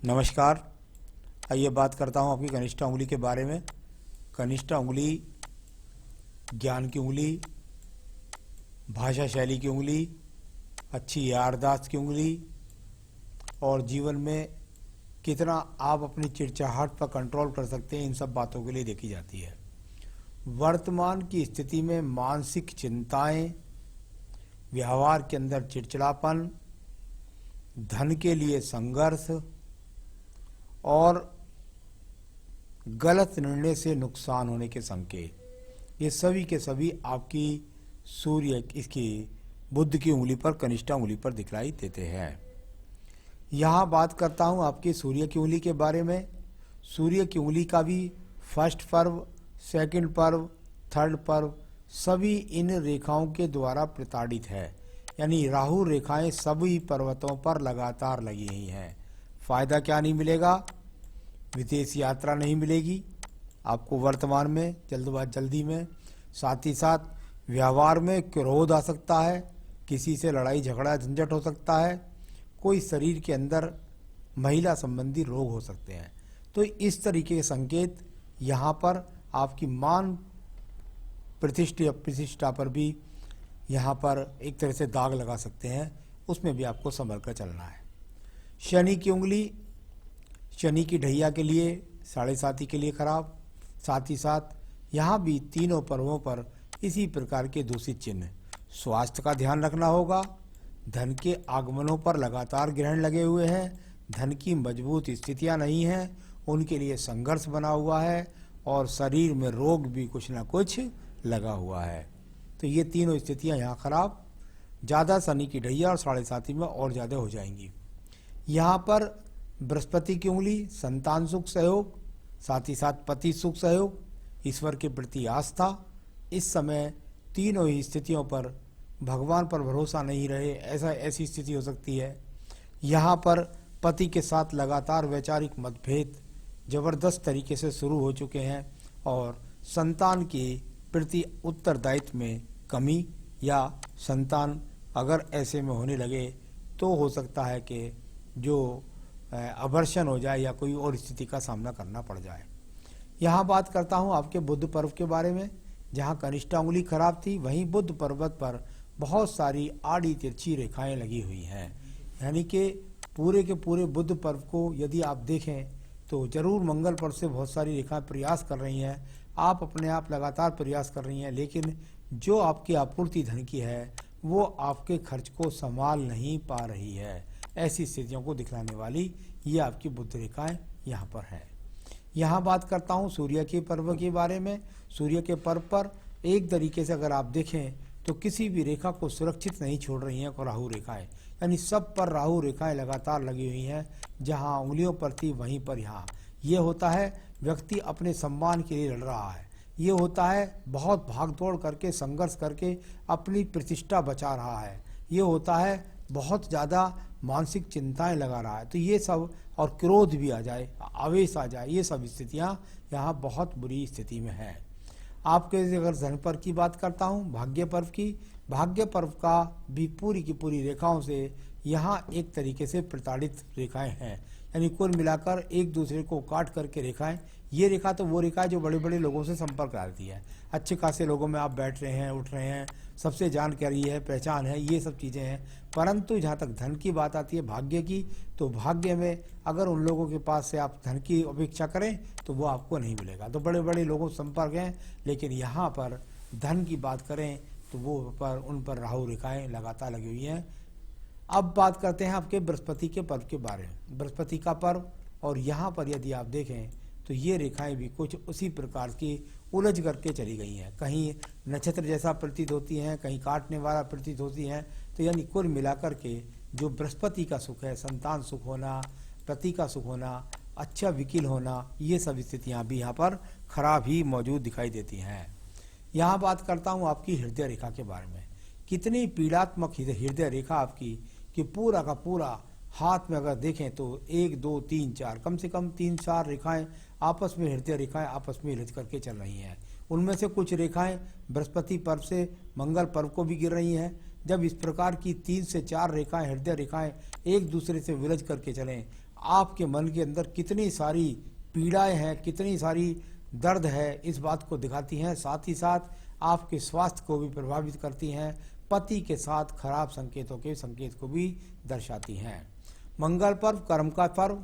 नमस्कार। आइए बात करता हूँ आपकी कनिष्ठा उंगली के बारे में। कनिष्ठा उंगली ज्ञान की उंगली, भाषा शैली की उंगली, अच्छी याददाश्त की उंगली और जीवन में कितना आप अपनी चिड़चिड़ाहट पर कंट्रोल कर सकते हैं, इन सब बातों के लिए देखी जाती है। वर्तमान की स्थिति में मानसिक चिंताएं, व्यवहार के अंदर चिड़चिड़ापन, धन के लिए संघर्ष और गलत निर्णय से नुकसान होने के संकेत, ये सभी के सभी आपकी सूर्य इसकी बुध की उंगली पर, कनिष्ठा उंगली पर दिखलाई देते हैं। यहाँ बात करता हूँ आपकी सूर्य की उंगली के बारे में। सूर्य की उंगली का भी फर्स्ट पर्व, सेकंड पर्व, थर्ड पर्व सभी इन रेखाओं के द्वारा प्रताड़ित है, यानी राहु रेखाएं सभी पर्वतों पर लगातार लगी हुई हैं। फायदा क्या नहीं मिलेगा? विदेश यात्रा नहीं मिलेगी आपको वर्तमान में, जल्दी में। साथ ही साथ व्यवहार में क्रोध आ सकता है, किसी से लड़ाई झगड़ा झंझट हो सकता है, कोई शरीर के अंदर महिला संबंधी रोग हो सकते हैं। तो इस तरीके के संकेत यहाँ पर आपकी मान प्रतिष्ठा पर भी यहाँ पर एक तरह से दाग लगा सकते हैं, उसमें भी आपको संभल कर चलना है। शनि की उंगली, शनि की ढैया के लिए, 7.5 के लिए खराब। साथ ही साथ यहाँ भी तीनों पर्वों पर इसी प्रकार के दूषित चिन्ह। स्वास्थ्य का ध्यान रखना होगा। धन के आगमनों पर लगातार ग्रहण लगे हुए हैं, धन की मजबूत स्थितियाँ नहीं हैं, उनके लिए संघर्ष बना हुआ है और शरीर में रोग भी कुछ ना कुछ लगा हुआ है। तो ये तीनों स्थितियाँ यहाँ खराब। ज़्यादा शनि की ढैया और 7.5 में और ज़्यादा हो जाएंगी। यहाँ पर बृहस्पति की उंगली, संतान सुख सहयोग, साथ ही साथ पति सुख सहयोग, ईश्वर के प्रति आस्था। इस समय तीनों ही स्थितियों पर भगवान पर भरोसा नहीं रहे, ऐसी स्थिति हो सकती है। यहाँ पर पति के साथ लगातार वैचारिक मतभेद जबरदस्त तरीके से शुरू हो चुके हैं और संतान के प्रति उत्तरदायित्व में कमी या संतान अगर ऐसे में होने लगे तो हो सकता है कि जो अवर्षण हो जाए या कोई और स्थिति का सामना करना पड़ जाए। यहाँ बात करता हूँ आपके बुध पर्व के बारे में। जहाँ कनिष्ठा उंगली खराब थी, वहीं बुध पर्वत पर बहुत सारी आड़ी तिरछी रेखाएं लगी हुई हैं, यानी कि पूरे के पूरे बुध पर्व को यदि आप देखें तो जरूर मंगल पर्व से बहुत सारी रेखाएं प्रयास कर रही हैं, आप अपने आप लगातार प्रयास कर रही हैं, लेकिन जो आपकी आपूर्ति धन की है वो आपके खर्च को संभाल नहीं पा रही है। ऐसी स्थितियों को दिखलाने वाली ये आपकी बुध रेखाएं यहाँ पर है। यहाँ बात करता हूँ सूर्य के पर्व के बारे में। सूर्य के पर्व पर एक तरीके से अगर आप देखें तो किसी भी रेखा को सुरक्षित नहीं छोड़ रही हैं राहु रेखाएं, यानी सब पर राहु रेखाएं लगातार लगी हुई हैं। जहाँ उंगलियों पर थी वहीं पर यहाँ ये होता है व्यक्ति अपने सम्मान के लिए लड़ रहा है, ये होता है बहुत भागदौड़ करके संघर्ष करके अपनी प्रतिष्ठा बचा रहा है, ये होता है बहुत ज़्यादा मानसिक चिंताएं लगा रहा है। तो ये सब, और क्रोध भी आ जाए, आवेश आ जाए, ये सब स्थितियाँ यहाँ बहुत बुरी स्थिति में हैं। आपके अगर धन पर्व की बात करता हूँ, भाग्य पर्व की, भाग्य पर्व का भी पूरी की पूरी रेखाओं से यहाँ एक तरीके से प्रताड़ित रेखाएं हैं, यानी कुल मिलाकर एक दूसरे को काट करके रेखाएं। ये रेखा तो वो रेखा है जो बड़े बड़े लोगों से संपर्क कराती है, अच्छे खासे लोगों में आप बैठ रहे हैं, उठ रहे हैं, सबसे जानकारी है, पहचान है, ये सब चीज़ें हैं। परंतु जहाँ तक धन की बात आती है भाग्य की, तो भाग्य में अगर उन लोगों के पास से आप धन की अपेक्षा करें तो वो आपको नहीं मिलेगा। तो बड़े बड़े लोगों से संपर्क हैं, लेकिन यहाँ पर धन की बात करें तो वो उन पर राहु रेखाएं लगातार लगी हुई हैं। अब बात करते हैं आपके बृहस्पति के पर्व के बारे में। बृहस्पति का पर्व, और यहाँ पर यदि आप देखें तो ये रेखाएं भी कुछ उसी प्रकार की उलझ करके चली गई हैं, कहीं नक्षत्र जैसा प्रतीत होती हैं, कहीं काटने वाला प्रतीत होती हैं। तो यानी कुल मिलाकर के जो बृहस्पति का सुख है, संतान सुख होना, पति का सुख होना, अच्छा वकील होना, ये सब स्थितियाँ भी यहाँ पर खराब ही मौजूद दिखाई देती हैं। यहाँ बात करता हूँ आपकी हृदय रेखा के बारे में। कितनी पीड़ात्मक हृदय रेखा आपकी कि पूरा का पूरा हाथ में अगर देखें तो 1 2 3 4 कम से कम 3-4 रेखाएं आपस में, हृदय रेखाएं आपस में हिलज करके चल रही हैं। उनमें से कुछ रेखाएं बृहस्पति पर्व से मंगल पर्व को भी गिर रही हैं। जब इस प्रकार की 3 से 4 रेखाएं, हृदय रेखाएं एक दूसरे से विलज करके चलें आपके मन के अंदर कितनी सारी पीड़ाएं हैं, कितनी सारी दर्द है, इस बात को दिखाती हैं। साथ ही साथ आपके स्वास्थ्य को भी प्रभावित करती हैं, पति के साथ खराब संकेतों के संकेत को भी दर्शाती हैं। मंगल पर्व कर्म का पर्व,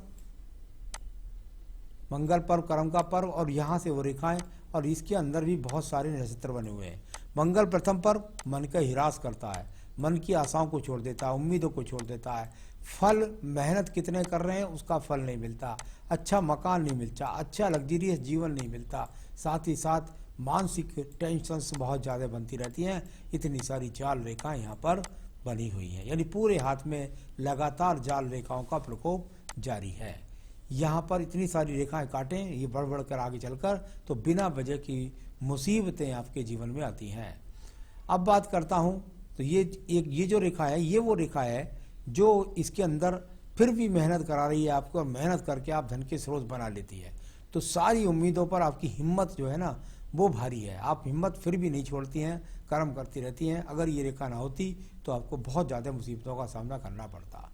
मंगल पर्व कर्म का पर्व, और यहाँ से वो रेखाएं, और इसके अंदर भी बहुत सारे नक्षत्र बने हुए हैं। मंगल प्रथम पर्व मन का हिरास करता है, मन की आशाओं को छोड़ देता है, उम्मीदों को छोड़ देता है। फल मेहनत कितने कर रहे हैं उसका फल नहीं मिलता, अच्छा मकान नहीं मिलता, अच्छा लग्जरियस जीवन नहीं मिलता, साथ ही साथ मानसिक टेंशन बहुत ज़्यादा बनती रहती हैं। इतनी सारी जाल रेखाएं यहाँ पर बनी हुई हैं, यानी पूरे हाथ में लगातार जाल रेखाओं का प्रकोप जारी है। यहाँ पर इतनी सारी रेखाएं काटें, ये बढ़ बढ़ कर आगे चलकर तो बिना वजह की मुसीबतें आपके जीवन में आती हैं। अब बात करता हूँ तो ये जो रेखा है, ये वो रेखा है जो इसके अंदर फिर भी मेहनत करा रही है आपको, और मेहनत करके आप धन के स्रोत बना लेती है। तो सारी उम्मीदों पर आपकी हिम्मत जो है ना वो भारी है, आप हिम्मत फिर भी नहीं छोड़ती हैं, कर्म करती रहती हैं। अगर ये रेखा ना होती तो आपको बहुत ज़्यादा मुसीबतों का सामना करना पड़ता।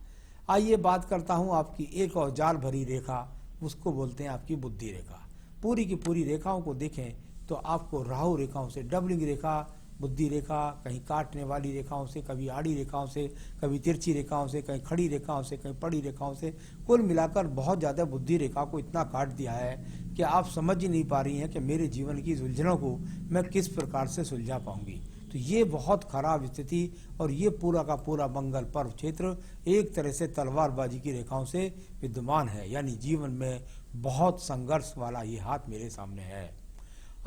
आइए बात करता हूँ आपकी एक और जाल भरी रेखा, उसको बोलते हैं आपकी बुद्धि रेखा। पूरी की पूरी रेखाओं को देखें तो आपको राहु रेखाओं से डबलिंग रेखा, बुद्धि रेखा, कहीं काटने वाली रेखाओं से, कभी आड़ी रेखाओं से, कभी तिरछी रेखाओं से, कहीं खड़ी रेखाओं से, कहीं पड़ी रेखाओं से, कुल मिलाकर बहुत ज़्यादा बुद्धि रेखा को इतना काट दिया है कि आप समझ ही नहीं पा रही हैं कि मेरे जीवन की उलझनों को मैं किस प्रकार से सुलझा पाऊंगी। तो ये बहुत खराब स्थिति, और ये पूरा का पूरा मंगल पर्व क्षेत्र एक तरह से तलवारबाजी की रेखाओं से विद्यमान है, यानी जीवन में बहुत संघर्ष वाला ये हाथ मेरे सामने है।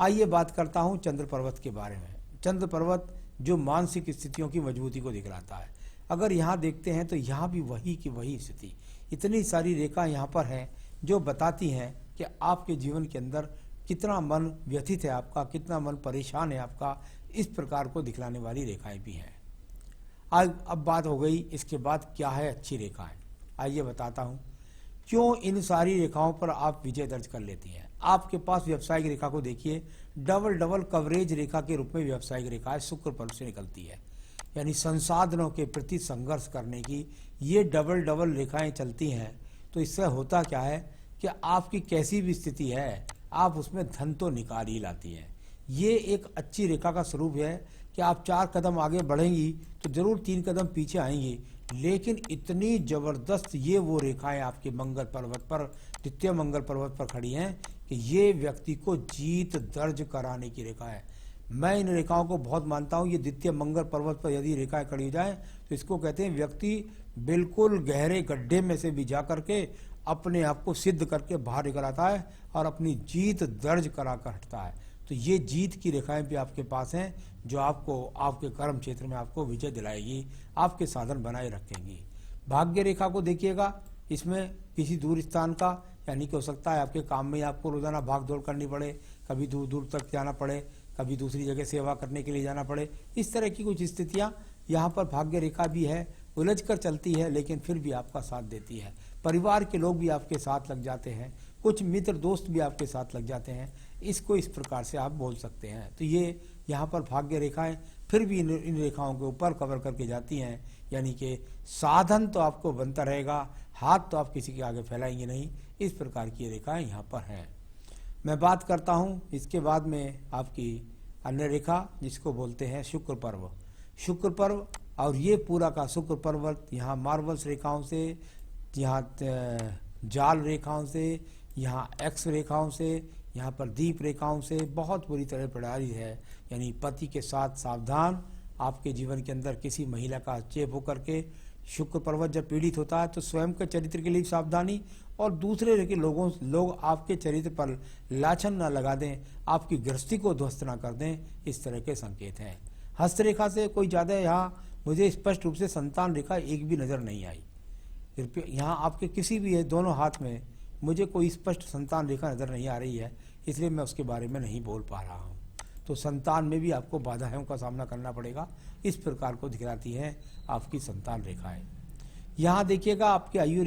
आइए बात करता हूँ चंद्र पर्वत के बारे में। चंद्र पर्वत जो मानसिक स्थितियों की मजबूती को दिखलाता है। अगर यहाँ देखते हैं तो यहाँ भी वही की वही स्थिति, इतनी सारी रेखा यहाँ पर हैं जो बताती हैं कि आपके जीवन के अंदर कितना मन व्यथित है आपका, कितना मन परेशान है आपका, इस प्रकार को दिखलाने वाली रेखाएं भी हैं। आज अब बात हो गई इसके बाद क्या है अच्छी रेखाएं। आइए बताता हूँ क्यों इन सारी रेखाओं पर आप विजय दर्ज कर लेती हैं। आपके पास व्यावसायिक रेखा को देखिए, डबल डबल कवरेज रेखा के रूप में व्यावसायिक रेखा शुक्र पर्व से निकलती है, यानी संसाधनों के प्रति संघर्ष करने की ये डबल डबल रेखाएं चलती हैं। तो इससे होता क्या है कि आपकी कैसी भी स्थिति है आप उसमें धन तो निकाल ही लाती हैं। ये एक अच्छी रेखा का स्वरूप है कि आप 4 कदम आगे बढ़ेंगी तो जरूर 3 कदम पीछे आएंगी, लेकिन इतनी जबरदस्त ये वो रेखाएं आपके मंगल पर्वत पर, द्वितीय मंगल पर्वत पर खड़ी हैं कि ये व्यक्ति को जीत दर्ज कराने की रेखा है। मैं इन रेखाओं को बहुत मानता हूँ। ये द्वितीय मंगल पर्वत पर यदि रेखाएं खड़ी हो जाए तो इसको कहते हैं व्यक्ति बिल्कुल गहरे गड्ढे में से भी जा करके अपने आप को सिद्ध करके बाहर निकल आता है और अपनी जीत दर्ज करा कर हटता है। तो ये जीत की रेखाएं भी आपके पास हैं जो आपको आपके कर्म क्षेत्र में आपको विजय दिलाएगी, आपके साधन बनाए रखेंगी। भाग्य रेखा को देखिएगा, इसमें किसी दूर स्थान का, यानी कि हो सकता है आपके काम में आपको रोजाना भाग दौड़ करनी पड़े, कभी दूर दूर तक जाना पड़े, कभी दूसरी जगह सेवा करने के लिए जाना पड़े, इस तरह की कुछ स्थितियां यहाँ पर भाग्य रेखा भी है, उलझ कर चलती है लेकिन फिर भी आपका साथ देती है। परिवार के लोग भी आपके साथ लग जाते हैं, कुछ मित्र दोस्त भी आपके साथ लग जाते हैं, इसको इस प्रकार से आप बोल सकते हैं। तो ये यहाँ पर भाग्य रेखाएं फिर भी इन रेखाओं के ऊपर कवर करके जाती हैं, यानी कि साधन तो आपको बनता रहेगा, हाथ तो आप किसी के आगे फैलाएंगे नहीं, इस प्रकार की रेखाएं यहाँ पर हैं। मैं बात करता हूँ इसके बाद में आपकी अन्य रेखा जिसको बोलते हैं शुक्र पर्व। शुक्र पर्व और ये पूरा का शुक्र पर्वत यहाँ मार्वल्स रेखाओं से, यहाँ जाल रेखाओं से, यहाँ एक्स रेखाओं से, यहाँ पर दीप रेखाओं से बहुत बुरी तरह प्रभावित है। यानी पति के साथ सावधान, आपके जीवन के अंदर किसी महिला का चेप होकर के शुक्र पर्वत जब पीड़ित होता है तो स्वयं के चरित्र के लिए सावधानी, और दूसरे के लोग आपके चरित्र पर लाछन न लगा दें, आपकी गृहस्थी को ध्वस्त न कर दें, इस तरह के संकेत हैं। हस्तरेखा से कोई ज़्यादा यहाँ मुझे स्पष्ट रूप से संतान रेखा एक भी नज़र नहीं आई। यहाँ आपके किसी भी है दोनों हाथ में मुझे कोई स्पष्ट संतान रेखा नज़र नहीं आ रही है, इसलिए मैं उसके बारे में नहीं बोल पा रहा हूँ। तो संतान में भी आपको बाधाओं का सामना करना पड़ेगा, इस प्रकार को दिखलाती है आपकी संतान रेखाएं। यहाँ देखिएगा आपकी आयु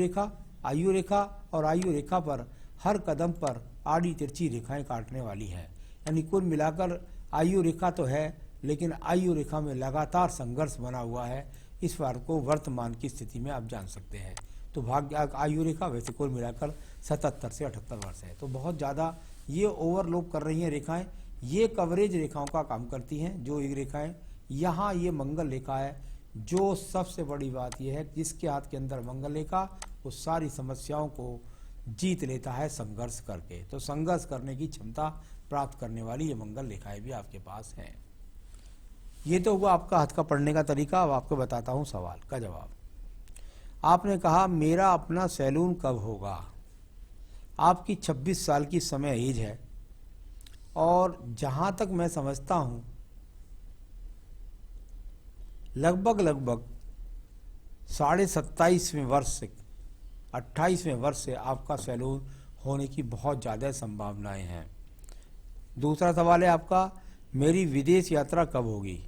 रेखा और आयु रेखा पर हर कदम पर आड़ी तिरछी रेखाएं काटने वाली है। यानी कुल मिलाकर आयु रेखा तो है लेकिन आयु रेखा में लगातार संघर्ष बना हुआ है। इस बार को वर्तमान की स्थिति में आप जान सकते हैं। तो भाग्य आयु रेखा वैसे कुल मिलाकर 77 से 78 वर्ष है। तो बहुत ज़्यादा ये ओवरलोप कर रही हैं रेखाएं, ये कवरेज रेखाओं का काम करती हैं। जो ये रेखाएं यहाँ ये मंगल रेखा है, जो सबसे बड़ी बात यह है जिसके हाथ के अंदर मंगल रेखा वो सारी समस्याओं को जीत लेता है संघर्ष करके। तो संघर्ष करने की क्षमता प्राप्त करने वाली ये मंगल रेखाएं भी आपके पास हैं। ये तो हुआ आपका हाथ का पढ़ने का तरीका। अब आपको बताता हूँ सवाल का जवाब। आपने कहा मेरा अपना सैलून कब होगा। आपकी 26 साल की समय एज है और जहां तक मैं समझता हूं लगभग 27.5वें वर्ष से 28वें वर्ष से आपका सैलून होने की बहुत ज़्यादा संभावनाएं हैं। दूसरा सवाल है आपका मेरी विदेश यात्रा कब होगी।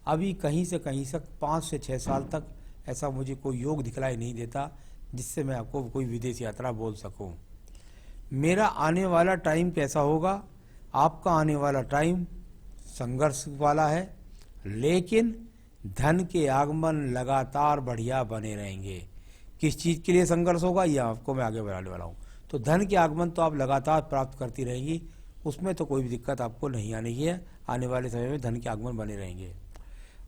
अभी कहीं से कहीं तक 5 से 6 साल तक ऐसा मुझे कोई योग दिखलाई नहीं देता जिससे मैं आपको कोई विदेश यात्रा बोल सकूं। मेरा आने वाला टाइम कैसा होगा। आपका आने वाला टाइम संघर्ष वाला है, लेकिन धन के आगमन लगातार बढ़िया बने रहेंगे। किस चीज़ के लिए संघर्ष होगा यह आपको मैं आगे बढ़ाने वाला हूँ। तो धन के आगमन तो आप लगातार प्राप्त करती रहेंगी, उसमें तो कोई भी दिक्कत आपको नहीं आनी है। आने वाले समय में धन के आगमन बने रहेंगे।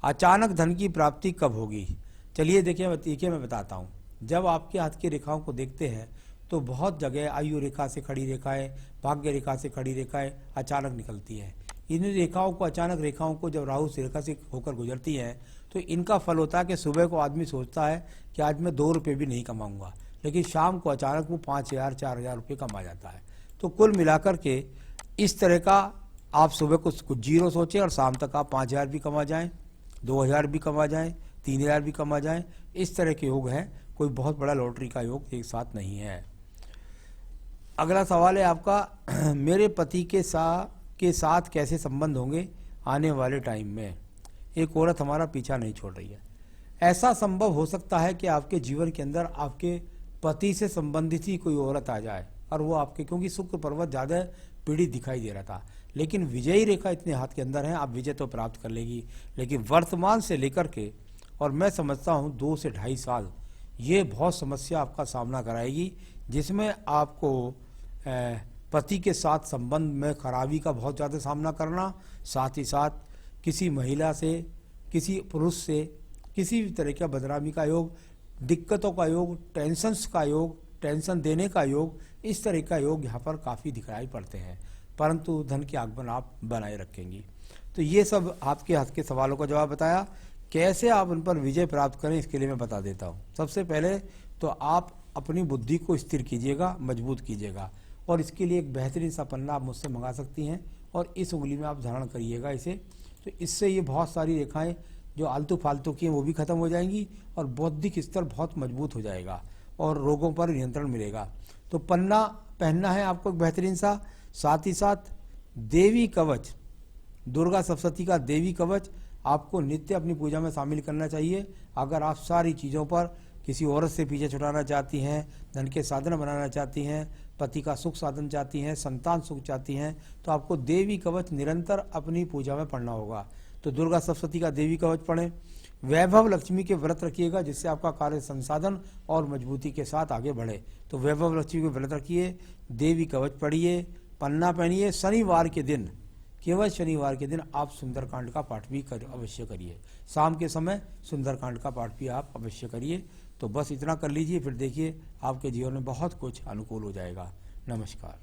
अचानक धन की प्राप्ति कब होगी। चलिए देखिए मैं बताता हूँ। जब आपके हाथ की रेखाओं को देखते हैं तो बहुत जगह आयु रेखा से खड़ी रेखाएं, भाग्य रेखा से खड़ी रेखाएं अचानक निकलती हैं। इन रेखाओं को अचानक रेखाओं को जब राहु रेखा से होकर गुजरती हैं तो इनका फल होता है कि सुबह को आदमी सोचता है कि आज मैं 2 रुपये भी नहीं कमाऊंगा, लेकिन शाम को अचानक वो 5,000 4,000 रुपये कमा जाता है। तो कुल मिलाकर के इस तरह का आप सुबह कुछ जीरो सोचें और शाम तक आप 5,000 भी कमा जाएं, 2,000 भी कमा जाएं, 3,000 भी कमा जाएं। इस तरह के योग हैं, कोई बहुत बड़ा लॉटरी का योग एक साथ नहीं है। अगला सवाल है आपका मेरे पति के साथ कैसे संबंध होंगे आने वाले टाइम में। एक औरत हमारा पीछा नहीं छोड़ रही है। ऐसा संभव हो सकता है कि आपके जीवन के अंदर आपके पति से संबंधित ही कोई औरत आ जाए और वो आपके, क्योंकि शुक्र पर्वत ज़्यादा पीड़ित दिखाई दे रहा था, लेकिन विजयी रेखा इतने हाथ के अंदर है, आप विजय तो प्राप्त कर लेगी। लेकिन वर्तमान से लेकर के और मैं समझता हूँ 2 से 2.5 साल ये बहुत समस्या आपका सामना कराएगी, जिसमें आपको पति के साथ संबंध में खराबी का बहुत ज़्यादा सामना करना, साथ ही साथ किसी महिला से, किसी पुरुष से किसी भी तरह का बदनामी का योग, दिक्कतों का योग, टेंशन्स का योग, टेंशन देने का योग, इस तरह का योग यहाँ पर काफ़ी दिखाई पड़ते हैं। परंतु धन के आगमन आप बनाए रखेंगी। तो ये सब आपके हाथ के सवालों का जवाब बताया। कैसे आप उन पर विजय प्राप्त करें इसके लिए मैं बता देता हूँ। सबसे पहले तो आप अपनी बुद्धि को स्थिर कीजिएगा, मजबूत कीजिएगा, और इसके लिए एक बेहतरीन सा पन्ना आप मुझसे मंगा सकती हैं और इस उंगली में आप धारण करिएगा इसे। तो इससे ये बहुत सारी रेखाएं जो आलतू फालतू की हैं वो भी खत्म हो जाएंगी और बौद्धिक स्तर बहुत मजबूत हो जाएगा और रोगों पर नियंत्रण मिलेगा। तो पन्ना पहनना है आपको एक बेहतरीन सा। साथ ही साथ देवी कवच, दुर्गा सप्तशती का देवी कवच आपको नित्य अपनी पूजा में शामिल करना चाहिए। अगर आप सारी चीज़ों पर किसी औरत से पीछे छुड़ाना चाहती हैं, धन के साधन बनाना चाहती हैं, पति का सुख साधन चाहती हैं, संतान सुख चाहती हैं, तो आपको देवी कवच निरंतर अपनी पूजा में पढ़ना होगा। तो दुर्गा सप्तशती का देवी कवच पढ़ें। वैभव लक्ष्मी के व्रत रखिएगा जिससे आपका कार्य संसाधन और मजबूती के साथ आगे बढ़े। तो वैभव लक्ष्मी के व्रत रखिए, देवी कवच पढ़िए, पन्ना पहनिए। शनिवार के दिन, केवल शनिवार के दिन आप सुंदरकांड का पाठ भी अवश्य करिए। शाम के समय सुंदरकांड का पाठ भी आप अवश्य करिए। तो बस इतना कर लीजिए, फिर देखिए आपके जीवन में बहुत कुछ अनुकूल हो जाएगा। नमस्कार।